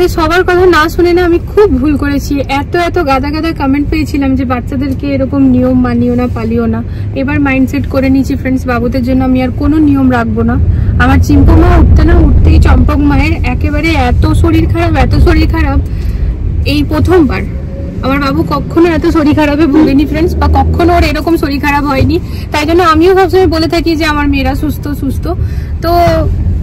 তোমাদের সবার কথা না শুনে না আমি খুব ভুল করেছি। এত গাদা গাদা কমেন্ট পেয়েছিলাম যে বাচ্চাদেরকে এরকম নিয়ম মানিও না, পালিও না। এবার মাইন্ডসেট করে নিয়েছি ফ্রেন্ডস, বাবুদের জন্য আমি আর কোনো নিয়ম রাখবো না। আমার চিম্পু মা উঠতে না উঠতেই চম্পক মায়ের একেবারে এত শরীর খারাপ, এই প্রথমবার। আমার বাবু কখনো এত শরীর খারাপে ভোগেনি ফ্রেন্ডস, বা কখনো ওর এরকম শরীর খারাপ হয়নি। তাই জন্য আমিও সবসময় বলে থাকি যে আমার মেয়েরা সুস্থ। তো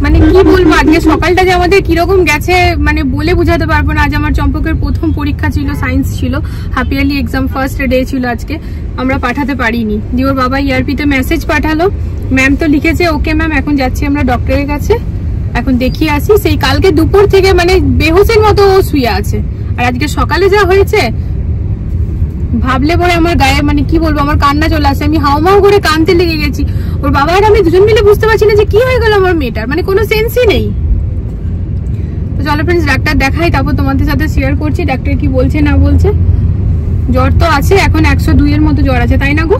মানে কি বলবো, আজকে সকালটা যে আমাদের কিরকম গেছে মানে বলে বোঝাতে পারবো না। আজ আমার চম্পকের প্রথম পরীক্ষা ছিল, সায়েন্স ছিল, half yearly exam, first day ছিল আজকে। আমরা পাঠাতে পারিনি, দিয়ে ওর বাবা ইআরপিতে মেসেজ পাঠালো, ম্যাম তো লিখেছে ওকে ম্যাম, এখন যাচ্ছি আমরা ডক্টরের কাছে, এখন দেখিয়ে আসি। সেই কালকে দুপুর থেকে মানে বেহুশের মতো ও শুয়ে আছে। আর আজকে সকালে যা হয়েছে ভাবলে পরে আমার গায়ে মানে কি বলবো, আমার কান্না চলে আসে। আমি হাউমাউ করে কাঁদতে লেগে গেছি। ওর বাবা আর আমি দুজন মিলে বুঝতে পারছি না যে কি হয়ে গেল আমার মেয়েটার, মানে কোনো সেন্সই নেই। তো চলো ফ্রেন্ডস ডাক্তার দেখাই, তারপর তোমাদের সাথে শেয়ার করছি ডাক্তার কি বলছে না বলছে। জ্বর তো আছে এখন 102 এর মতো জ্বর আছে, তাই না গো?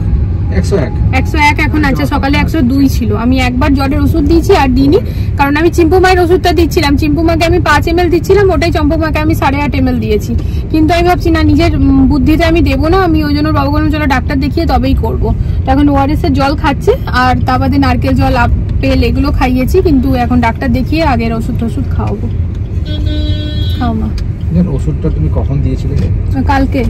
101 এখন আছে, সকালে 102 ছিল। আমি একবার জ্বরের ওষুধ দিয়েছি আর দিইনি, কারণ আমি চিম্পু মায়ের ওষুধটা দিচ্ছিলাম। চিম্পু মাকে আমি 5 ml দিচ্ছিলাম, ওটাই চম্পু মাকে আমি 8.5 ml দিয়েছি। কিন্তু আমি ভাবছি না, নিজের বুদ্ধিতে আমি দেবো না। আমি ওই জন্য বাবু বললাম চলো ডাক্তার দেখিয়ে তবেই করবো। এখন ওআরএস এর জল খাচ্ছে, আর তা বাদে নারকেল জল, আপেল এগুলো খাইয়েছি। কিন্তু এখন ডাক্তার দেখিয়ে আগের ওষুধ খাওয়াবো। খাও মা। ওষুধটা তুমি কখন দিয়েছিলে? কালকে।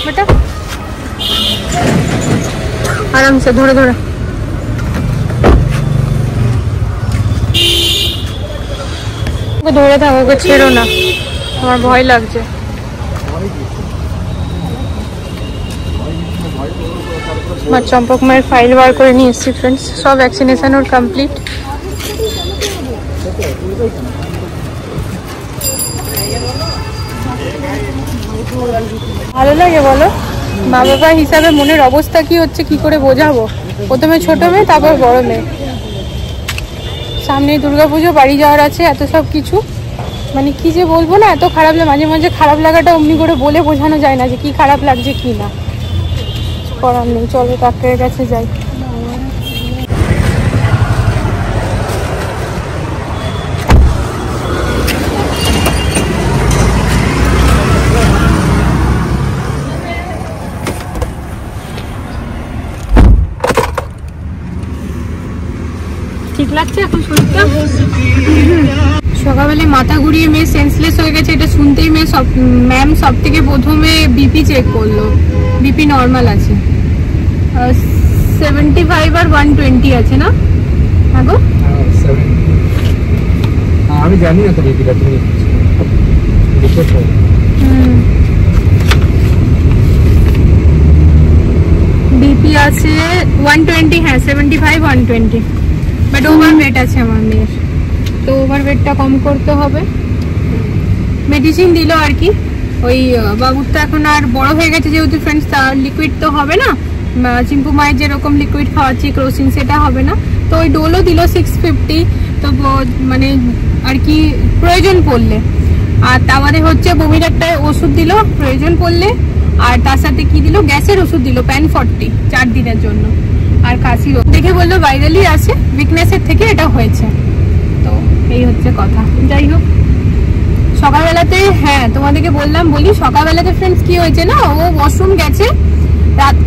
বেটা আরামসে ধরে ধরে থাকো, ওকে ছেড়ো না, আমার ভয় লাগছে। আমার চম্পক মায়ের ফাইল বার করে নিয়ে এসেছি ফ্রেন্ডস, সব ভ্যাকসিনেশন ওর কমপ্লিট। ভালো লাগে বলো? মা বাবা হিসাবে মনের অবস্থা কি হচ্ছে কি করে বোঝাবো? প্রথমে ছোট মেয়ে, তারপর বড় মেয়ে। সামনেই দুর্গাপুজো, বাড়ি যাওয়ার আছে, এত সব কিছু মানে কি যে বলবো না, এত খারাপ লাগে। মাঝে মাঝে খারাপ লাগাটা অমনি করে বলে বোঝানো যায় না যে কি খারাপ লাগছে কি না, করার নেই। চলো ডাক্তারের কাছে যাই। ঠিক লাগছে এখন শরীরটা? সকালবেলা মাথা ঘুরিয়ে মেয়ে সেন্সলেস হয়ে গেছে, এটা শুনতেই ম্যাম সব থেকে প্রথমে বিপি চেক করলো। বিপি নর্মাল আছে, 75 আর 120 আছে না? হ্যাঁ গো, আমি জানি না তো বিপিটা, তুমি দেখেছো? বিপি আছে 120, হ্যাঁ 75 120, বাট ওভারওয়েট আছে আমার মেয়ের। তো ওভারওয়েটটা কম করতে হবে। মেডিসিন দিল আর কি। ওই বাবুরটা এখন আর বড় হয়ে গেছে যেহেতু ফ্রেন্ডস, তার লিকুইড তো হবে না। চিম্পু মায়ের যেরকম লিকুইড খাওয়াচ্ছি ক্রোসিন, সেটা হবে না। তো ওই ডোলও দিল 650, তো মানে আর কি প্রয়োজন পড়লে। আর তা বাদে হচ্ছে বমির একটা ওষুধ দিল প্রয়োজন পড়লে, আর তার সাথে কি দিল, গ্যাসের ওষুধ দিল PAN40 4 দিনের জন্য। আর কাশির দেখে বললো ভাইরালি আছে, উইকনেসের থেকে এটা হয়েছে। তো এই হচ্ছে কথা। যাই হোক, সকালবেলাতে হ্যাঁ তোমাদেরকে বলি সকালবেলাতে ফ্রেন্ডস কি হয়েছে না, ও ওয়াশরুম গেছে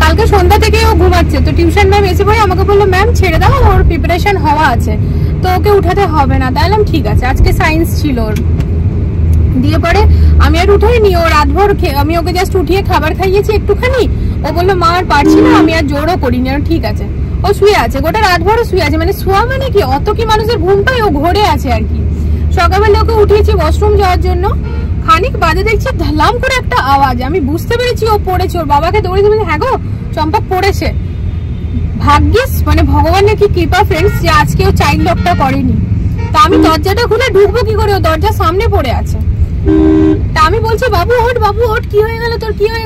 কালকে সন্ধ্যা থেকে ও ঘুমাচ্ছে। তো টিউশন ম্যাম এসে পরে আমাকে বললো ম্যাম ছেড়ে দাও, ওর প্রিপারেশন হওয়া আছে, তো ওকে উঠাতে হবে না। তাইলাম ঠিক আছে, আজকে সায়েন্স ছিল ওর। দিয়ে পরে আমি আর উঠাইনি, ও রাতভর আমি ওকে জাস্ট উঠিয়ে খাবার খাইয়েছি একটুখানি। ও বললো মা আর পারছি না, আমি আর জোরও করিনি। আর ঠিক আছে, ও শুয়ে আছে, গোটা রাতভরও শুয়ে আছে। মানে শোয়া মানে কি, অত কি মানুষের ঘুম পায়, ও ঘরে আছে আর কি। সকালবেলা ওকে উঠিয়েছি ওয়াশরুম যাওয়ার জন্য, খানিক বাদে দেখছি ধালাম করে একটা আওয়াজ। আমি বুঝতে পেরেছি ও পড়েছে, ওর বাবাকে দৌড়েছে, মানে হ্যাঁ গো চম্পক পড়েছে। ভাগ্যিস মানে ভগবানের কি কৃপা ফ্রেন্ডস যে আজকে ও চাইল্ড লকটা করেনি। তা আমি দরজাটা খুলে ঢুকবো কি করে, ও দরজার সামনে পড়ে আছে। তা আমি বলছি বাবু ওঠ, কি হয়ে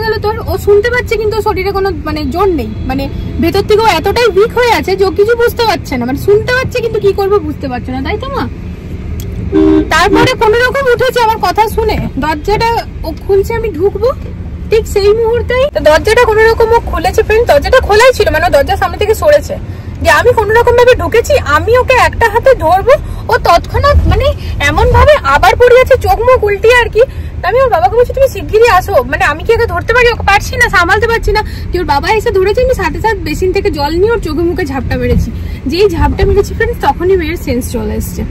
গেল তোর? ও শুনতে পাচ্ছে কিন্তু শরীরে কোনো মানে জোর নেই, মানে ভেতর থেকে ও এতটাই উইক হয়ে আছে যে ও কিছু বুঝতে পারছে না। মানে শুনতে পাচ্ছে কিন্তু কি করবো বুঝতে পারছে না, তাই তো মা? তারপরে কোন রকম উঠেছে আমার কথা শুনে, দরজাটা ও খুলছে, আমি ঢুকবো ঠিক সেই মুহূর্তেই দরজাটা কোন রকম ও খুলেছে ফ্রেন্ড। দরজাটা খোলাই ছিল, মানে দরজার সামনে থেকে সরেছে। যে আমি কোনো রকম ভাবে ঢুকেছি, আমি ওকে একটা হাতে ধরবো, ও তৎক্ষণাৎ মানে এমন ভাবে আবার পড়ে যাচ্ছে, চোখ মুখ উল্টিয়ে আর কি। আমি ওর বাবাকে বলছি তুমি শিগগিরই আসো, মানে আমি কি ওকে ধরতে পারি, ওকে পারছি না, সামালতে পারছি না। ওর বাবা এসে ধরেছে, আমি সাথে সাথে বেসিন থেকে জল নিয়ে ওর চোখে মুখে ঝাপটা মেরেছি। যেই ঝাপটা মেরেছি ফ্রেন্ডস, তখনই মেয়ের সেন্স চলে এসছে।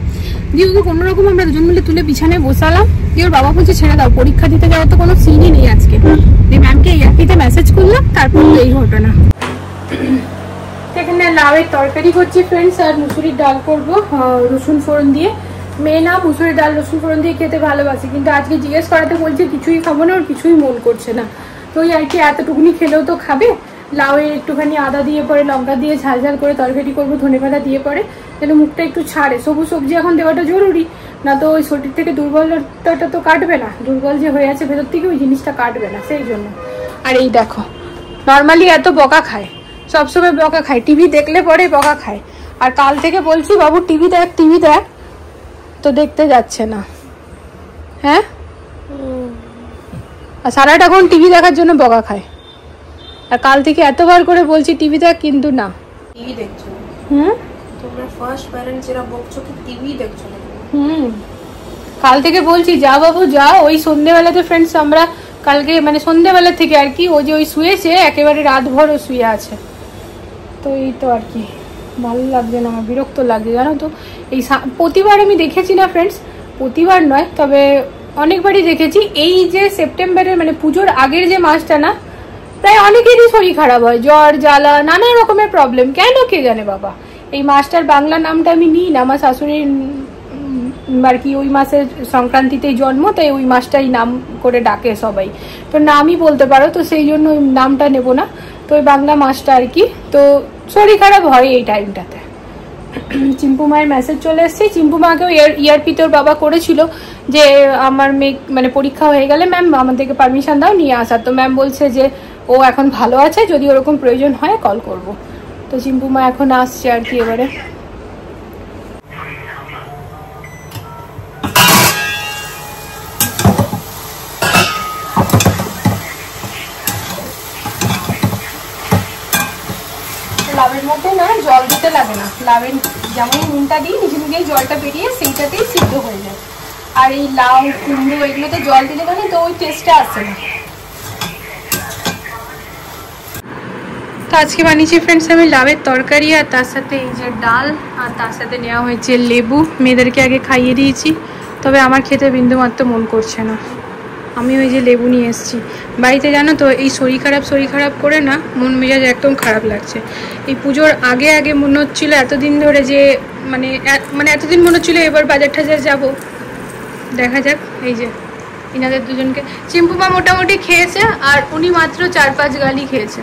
দিয়ে ওকে কোনো রকম আমরা দুজন মিলে তুলে বিছানায় বসালাম। দিয়ে ওর বাবা বলছে ছেড়ে দাও, পরীক্ষা দিতে যাওয়ার তো কোনো সিনই নেই আজকে। দিয়ে ম্যামকে ইয়ার্কিতে মেসেজ করলাম, তারপর তো এই ঘটনা। এখানে লাউয়ের তরকারি করছি ফ্রেন্ডস, আর মুসুরির ডাল করবো রসুন ফোড়ন দিয়ে। মেয়ে না মুসুরির ডাল রসুন ফোড়ন দিয়ে খেতে ভালোবাসে, কিন্তু আজকে জিজ্ঞেস করাতে বলছে কিছুই খাবো না, ওর কিছুই মন করছে না। তো ওই আর কি এতটুকুনি খেলেও তো খাবে। লাউয়ে একটুখানি আদা দিয়ে পরে লঙ্কা দিয়ে ঝাল ঝাল করে তরকারি করবো, ধনেপাতা দিয়ে পরে, যেন মুখটা একটু ছাড়ে। সবুজ সবজি এখন দেওয়াটা জরুরি, না তো ওই শরীর থেকে দুর্বলতাটা তো কাটবে না, দুর্বল যে হয়ে আছে ভেতর থেকে ওই জিনিসটা কাটবে না, সেই জন্য। আর এই দেখো নর্মালি এত বকা খায়, সবসময় বকা খায়, টিভি দেখলে পরে বকা খায়। আর কাল থেকে বলছি বাবু টিভি দেখ টিভি দেখ, তো দেখতে যাচ্ছে না। হ্যাঁ, আর সারাটাক্ষণ টিভি দেখার জন্য বকা খায়। আর কাল থেকে এতবার করে বলছি টিভি দেখ, কিন্তু না। টিভি দেখছো? তোমরা ফার্স্ট প্যারেন্টস এরা বকছো কি টিভি দেখছো না? কাল থেকে বলছি যা বাবু যা। ওই সন্ধ্যেবেলাতে ফ্রেন্ডস আমরা কালকে মানে সন্ধ্যেবেলা থেকে আর কি, ও যে ওই শুয়েছে একেবারে রাত ভর ও শুয়ে আছে। তো এই তো আর কি, ভালো লাগছে না, আমার বিরক্ত লাগছে জানো তো। এই প্রতিবার আমি দেখেছি না ফ্রেন্ডস, প্রতিবার নয় তবে অনেকবারই দেখেছি, এই যে সেপ্টেম্বরের মানে পুজোর আগের যে মাসটা না, প্রায় অনেকেরই শরীর খারাপ হয়, জ্বর জ্বালা নানা রকমের প্রবলেম। কেন কে জানে বাবা। এই মাসটার বাংলা নামটা আমি নিই না, আমার শাশুড়ির আর কি ওই মাসের সংক্রান্তিতেই জন্ম, তাই ওই মাসটাই নাম করে ডাকে সবাই, তো নামই বলতে পারো, তো সেই জন্য ওই নামটা নেব না। তো ওই বাংলা মাসটা আর কি, তো শরীর খারাপ হয় এই টাইমটাতে। চিম্পু মায়ের মেসেজ চলে এসছে, চিম্পু মাকেও ইয়ারপি তোর বাবা করেছিল যে আমার মেয়ে মানে পরীক্ষা হয়ে গেলে ম্যাম আমাদেরকে পারমিশন দাও নিয়ে আসার। তো ম্যাম বলছে যে ও এখন ভালো আছে, যদি ওরকম প্রয়োজন হয় কল করব। তো চিম্পু মা এখন আসছে আর কি। এবারে লাউয়ের মধ্যে না জল দিতে লাগে না, লাউয়ের যেমন নুনটা দিই নিজে নিজেই জলটা বেরিয়ে সেইটাতেই সিদ্ধ হয়ে যায়। আর এই লাউ কুমড়ো এগুলোতে জল দিলে মানে তো ওই টেস্টটা আসে না। তো আজকে বানিয়েছি ফ্রেন্ডস আমি লাউয়ের তরকারি, আর তার সাথে এই যে ডাল, আর তার সাথে নেওয়া হয়েছে লেবু। মেয়েদেরকে আগে খাইয়ে দিয়েছি, তবে আমার খেতে বিন্দুমাত্র মন করছে না। আমি ওই যে লেবু নিয়ে এসেছি বাড়িতে, জানো তো এই শরীর খারাপ করে না মন মেজাজ একদম খারাপ লাগছে। এই পুজোর আগে মনে হচ্ছিলো এতদিন ধরে যে মানে এতদিন মনে হচ্ছিলো এবার বাজার টাজার যাবো, দেখা যাক। এই যে ইনাদের দুজনকে চিম্পু মা মোটামুটি খেয়েছে, আর উনি মাত্র 4-5 গালি খেয়েছে।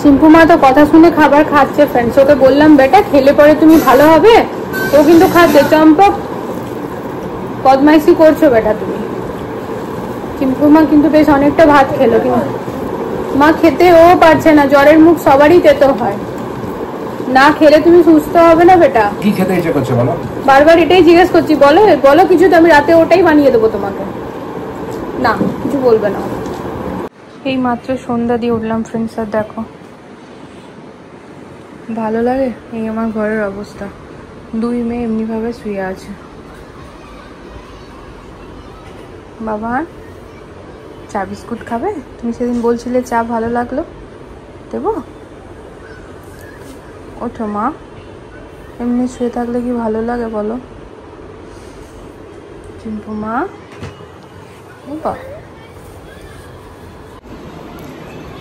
চিম্পু মা তো কথা শুনে খাবার খাচ্ছে ফ্রেন্ডস। ওকে বললাম বেটা খেলে পরে তুমি ভালো হবে, ও কিন্তু খাচ্ছে। চম্পক বদমাইশি করছো বেটা তুমি। চিম্পু মা কিন্তু বেশ অনেকটা ভাত খেলো, কিন্তু মা খেতে ও পারছে না। জ্বরের মুখ সবারই তেতো হয়, না খেলে তুমি সুস্থ হবে না বেটা। কি খেতে ইচ্ছে করছে বলো? বারবার এটাই জিজ্ঞেস করছি, বলো বলো কিছু, তো আমি রাতে ওটাই বানিয়ে দেবো তোমাকে। না কিছু বলবে না। এই মাত্র সন্ধ্যা দিয়ে উঠলাম ফ্রেন্ডস, আর দেখো ভালো লাগে এই আমার ঘরের অবস্থা। 2 মেয়ে এমনি ভাবে শুয়ে আছে। বাবা চা বিস্কুট খাবে? তুমি সেদিন বলছিলে চা ভালো লাগলো, দেবো? ওঠো মা, এমনি শুয়ে থাকলে কি ভালো লাগে বলো? চিম্পু মা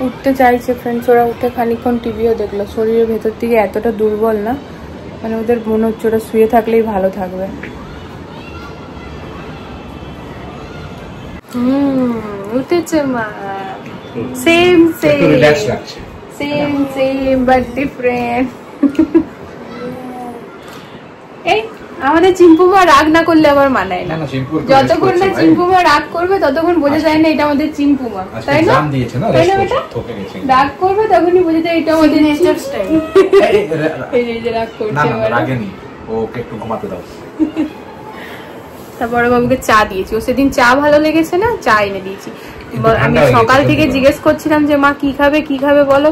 উঠতে চাইছে ফ্রেন্ডস। ওরা উঠে খানিকক্ষণ টিভিও দেখলো। শরীরের ভেতর থেকে এতটা দুর্বল না, মানে ওদের মনে হচ্ছে ওরা শুয়ে থাকলেই ভালো থাকবে। উঠেছে মা, সেম বাট ডিফারেন্ট। এই আমাদের চিম্পু মা রাগ না করলে আবার মানায় না। যতক্ষণ না চিম্পু মা রাগ করবে ততক্ষণ বোঝা যায় না এটা আমাদের চিম্পু মা, তাই না? রাগ করবে তখনই বোঝা যায় এটা আমাদের নেচার স্টাইল। এই যে রাগ করছে, না রাগেনি, ওকে একটু ঘুমাতে দাও। তারপরে বাবুকে চা দিয়েছি, ও সেদিন চা ভালো লেগেছে না, চা এনে দিয়েছি। আমি সকাল থেকে জিজ্ঞেস করছিলাম যে মা কি খাবে কি খাবে বলো,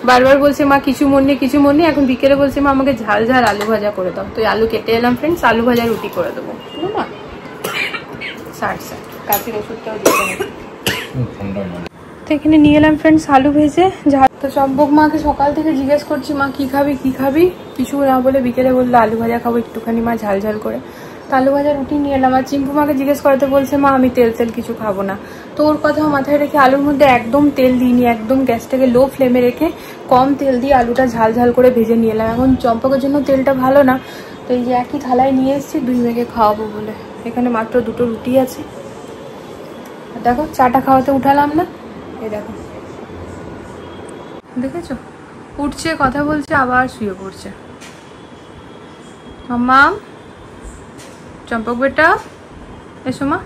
বারবার বলছে মা কিছু মন নেই কিছু মন নেই। এখন বিকেলে বলছে মা আমাকে ঝাল ঝাল আলু ভাজা করে দাও, তো আলু কেটে এলাম ফ্রেন্ডস, আলু ভাজা রুটি করে দেবো। না 60 কাশির ওষুধটাও দিতে হবে। তো এখানে নিয়ে এলাম ফ্রেন্ডস আলু ভেজে ঝাল। তো চম্পক মাকে সকাল থেকে জিজ্ঞেস করছি মা কি খাবি কি খাবি, কিছু না বলে বিকেলে বললো আলু ভাজা খাবো একটুখানি মা ঝাল ঝাল করে। তো আলু ভাজা রুটি নিয়ে এলাম। আর চিম্পু মাকে জিজ্ঞেস করতে বলছে মা আমি তেল তেল কিছু খাবো না। তো ওর কথা মাথায় রেখে আলুর মধ্যে একদম তেল দিইনি, একদম গ্যাসটাকে লো ফ্লেমে রেখে কম তেল দিয়ে আলুটা ঝাল ঝাল করে ভেজে নিয়ে এলাম। এখন চম্পকের জন্য তেলটা ভালো না, তো এই যে একই থালায় নিয়ে এসেছি দুই মেয়েকে খাওয়াবো বলে। এখানে মাত্র 2টো রুটি আছে। আর দেখো চাটা খাওয়াতে উঠালাম না, এই দেখো দেখেছো উঠছে কথা বলছে আবার শুয়ে পড়ছে। মাম্মা চম্পক বেটা এসো মা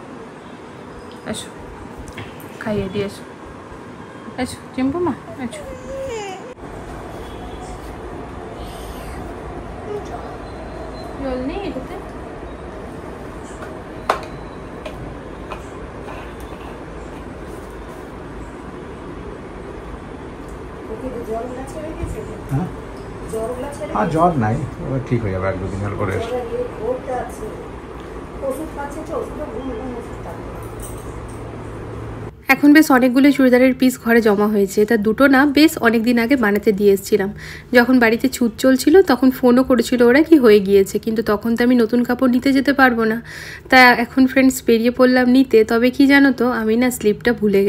এসো, খাইয়ে দিয়ে এসো, এসো চিম্পু মা এসো। জল নেই এটাতে? হ্যাঁ জ্বর নাই, ঠিক হয়ে যাবে 1-2 দিন হল করে। এখন বেশ অনেকগুলো চুড়িদারের পিস ঘরে জমা হয়েছে, তা 2টো না বেশ অনেক দিন আগে বানাতে দিয়ে এসেছিলাম। যখন বাড়িতে ছুট চলছিল তখন ফোনও করেছিল ওরা কি হয়ে গিয়েছে, কিন্তু তখন তো আমি নতুন কাপড় নিতে যেতে পারবো না। তা এখন ফ্রেন্ডস বেরিয়ে পড়লাম নিতে। তবে কি জানো তো আমি না স্লিপটা ভুলে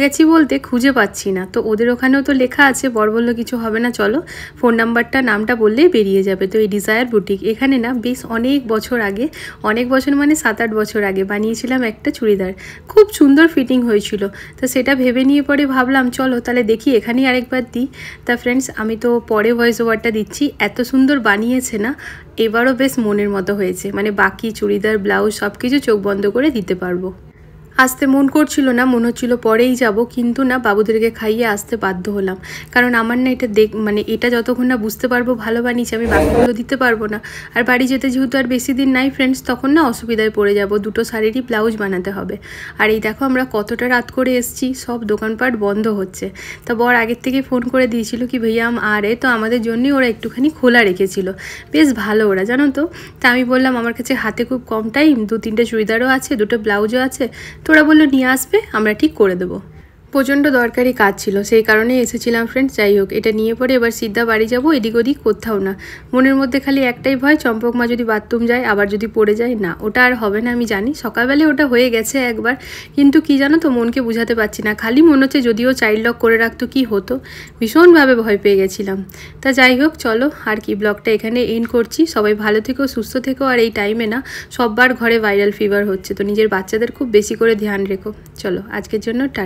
গেছি বলতে খুঁজে পাচ্ছি না। তো ওদের ওখানেও তো লেখা আছে, বর বললো কিছু হবে না চলো ফোন নাম্বারটা নামটা বললেই বেরিয়ে যাবে। তো এই ডিজায়ার বুটিক এখানে না বেশ অনেক বছর আগে, অনেক বছর মানে 7-8 বছর আগে বানিয়েছিলাম একটা চুড়িদার, খুব সুন্দর ফিটিং হয়েছিল। তো সেটা ভেবে নিয়ে পরে ভাবলাম চলো তাহলে দেখি এখানেই আরেকবার দিই। তা ফ্রেন্ডস আমি তো পরে ভয়েস ওভারটা দিচ্ছি, এত সুন্দর বানিয়েছে না এবারও বেশ মনের মতো হয়েছে, মানে বাকি চুড়িদার ব্লাউজ সব কিছু চোখ বন্ধ করে দিতে পারবো। আসতে মন করছিল না, মনে হচ্ছিল পরেই যাব, কিন্তু না বাবুদেরকে খাইয়ে আসতে বাধ্য হলাম। কারণ আমার না এটা মানে এটা যতক্ষণ না বুঝতে পারবো ভালো বানিয়েছি আমি বাকিগুলো দিতে পারবো না। আর বাড়ি যেতে যেহেতু আর বেশি দিন নাই ফ্রেন্ডস, তখন না অসুবিধায় পড়ে যাব, 2টো শাড়িরই ব্লাউজ বানাতে হবে। আর এই দেখো আমরা কতটা রাত করে এসেছি, সব দোকানপাট বন্ধ হচ্ছে। তা বর আগের থেকে ফোন করে দিয়েছিল কি ভাইয়া আরে, তো আমাদের জন্যই ওরা একটুখানি খোলা রেখেছিল, বেশ ভালো ওরা জানো তো। তা আমি বললাম আমার কাছে হাতে খুব কম টাইম, 2-3টে চুড়িদারও আছে 2টো ব্লাউজও আছে, তোরা বললো নিয়ে আসবে আমরা ঠিক করে দেবো। প্রচণ্ড দরকারি কাজ ছিল সেই কারণে এসেছিলাম ফ্রেন্ডস। যাই হোক এটা নিয়ে পরে এবার সিদ্ধা বাড়ি যাব, এদিক ওদিক কোথাও না। মনের মধ্যে খালি একটাই ভয় চম্পক মা যদি বাথরুম যায় আবার যদি পড়ে যায়, না ওটা আর হবে না আমি জানি, সকালবেলায় ওটা হয়ে গেছে একবার, কিন্তু কি জানো তো মনকে বুঝাতে পারছি না, খালি মনে হচ্ছে যদিও চাইল্ড লক করে রাখতো কি হতো, ভীষণভাবে ভয় পেয়ে গেছিলাম। তা যাই হোক চলো আর কি ব্লগটা এখানে এন্ড করছি। সবাই ভালো থেকো সুস্থ থেকো, আর এই টাইমে না সববার ঘরে ভাইরাল ফিভার হচ্ছে, তো নিজের বাচ্চাদের খুব বেশি করে ধ্যান রেখো। চলো আজকের জন্য টাটা।